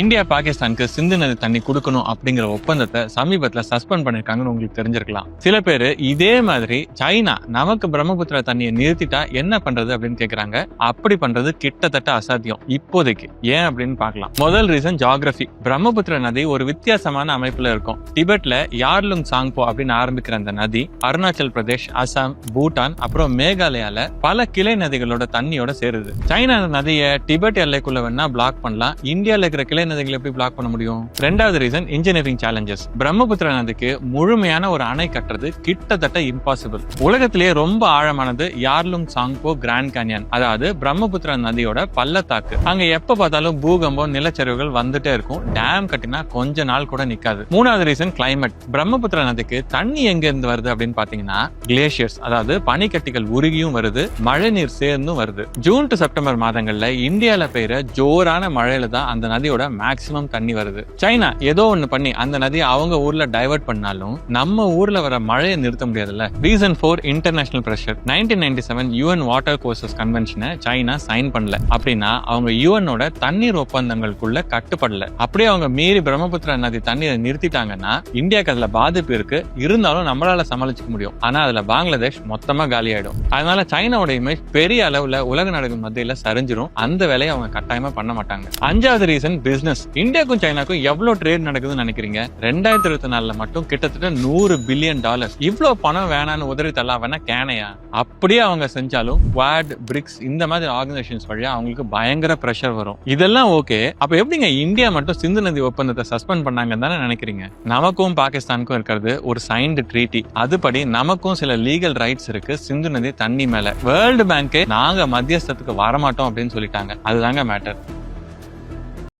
India பாகிஸ்தானுக்கு சிந்து நதி தண்ணி கொடுக்கணும் அப்படிங்கிற ஒப்பந்தத்தை சமீபத்துல சஸ்பெண்ட் பண்ணிருக்காங்கன்னு உங்களுக்கு தெரிஞ்சிருக்கலாம். சில பேரு இதே மாதிரி சைனா நமக்கு பிரம்மபுத்திரா தண்ணியை நிறுத்திட்டா என்ன பண்றது அப்படின்னு கேக்குறாங்க. அப்படி பண்றது கிட்டத்தட்ட அசாத்தியம் இப்போதைக்கு. ஏன் அப்படின்னு பார்க்கலாம். முதல் ரீசன் ஜியோகிராபி. பிரம்மபுத்திரா நதி ஒரு வித்தியாசமான அமைப்புல இருக்கும். டிபெட்ல யார்லுங் சாங்போ அப்படின்னு ஆரம்பிக்கிற அந்த நதி அருணாச்சல் பிரதேஷ், அசாம், பூட்டான், அப்புறம் மேகாலயால பல கிளை நதிகளோட தண்ணியோட சேருது. சைனா நதியை டிபெட் எல்லைக்குள்ள வேணா பிளாக் பண்ணலாம். இந்தியால இருக்கிற கிளை நதிகளை எப்படி பிளாக் பண்ண முடியும்? ரெண்டாவது ரீசன் இன்ஜினியரிங் சேலஞ்சஸ். பிரம்மபுத்திரா நதிக்கு முழுமையான ஒரு அணை கட்டுறது கிட்டத்தட்ட இம்பாசிபிள். உலகத்திலேயே ரொம்ப ஆழமானது யார்லுங் சாங்போ கிராண்ட் கேனியன், அதாவது பிரம்மபுத்திரா நதியோட பள்ளத்தாக்கு. அங்க எப்ப பார்த்தாலும் பூகம்பம், நிலச்சரிவுகள் வந்துட்டே இருக்கும். டேம் கட்டினா கொஞ்ச நாள் கூட நிக்காது. மூணாவது ரீசன் கிளைமேட். பிரம்மபுத்திரா நதிக்கு தண்ணி எங்க இருந்து வருது அப்படின்னு பாத்தீங்கன்னா கிளேசியர்ஸ், அதாவது பனிக்கட்டிகள் உருகியும் வருது, மழை நீர் சேர்ந்தும் வருது. ஜூன் டு செப்டம்பர் மாதங்கள்ல இந்தியால பெய்யற ஜோரான மழையில தான் அந்த நதியோட மேக்சிமம் தண்ணி வருது. சைனா ஏதோ ஒண்ணு பண்ணி அந்த நதியை அவங்க ஊர்ல டைவர்ட் பண்ணாலும் நம்ம ஊர்ல வர மழையை நிறுத்த முடியாதுல்ல. Reason 4 international pressure. 1997 UN water courses கன்வென்ஷனை சைனா சைன் பண்ணல. அப்படின்னா அவங்க யுஎனோட தண்ணீர் ஒப்பந்தங்களுக்குள்ள கட்டுப்படல. அப்படியே அவங்க மீறி பிரம்மபுத்திரா நதி தண்ணீரை நிறுத்திட்டாங்கன்னா இந்தியாவுக்கு அதுல பாதிப்பு இருக்கு. இருந்தாலும் நம்மளால சமாளிச்சுக்க முடியும். ஆனா அதுல பங்களாதேஷ் மொத்தமா காலியாயிடும். அதனால சைனாவோட இமேஜ் பெரிய அளவுல உலக நாடுகள் மத்தியில சரிஞ்சிரும். அந்த வேலையை அவங்க கட்டாயமா பண்ண மாட்டாங்க. அஞ்சாவது ரீசன் பிசினஸ். இந்தியாவுக்கும் சைனாக்கும் எவ்வளவு ட்ரேட் நடக்குதுன்னு நினைக்கிறீங்க? 2024 மட்டும் கிட்டத்தட்ட $100 பில்லியன். இவ்வளவு பணம் வேணான்னு உதறி தள்ளா வேணா கேனையா? அப்படியே அவங்க செஞ்சாலும் குவாட், பிரிக்ஸ் இந்த மாதிரி ஆர்கனைசேஷன்ஸ் வழியா அவங்களுக்கு பயங்கர பிரஷர் வரும். இதெல்லாம் ஓகே. அப்ப எப்படிங்க இந்தியா மட்டும் சிந்து நதி ஒப்பந்தத்தை சஸ்பெண்ட் பண்ணாங்கன்னு தானே நினைக்கிறீங்க? நமக்கும் பாகிஸ்தானுக்கும் இருக்கிறது ஒரு சைன்டு ட்ரீட்டி. அதுபடி நமக்கும் சில லீகல் ரைட்ஸ் இருக்கு சிந்து நதி தண்ணி மேல. வேர்ல்டு பேங்க் நாங்க மத்தியஸ்தத்துக்கு வரமாட்டோம் அப்படின்னு சொல்லிட்டாங்க. அதுதாங்க மேட்டர்.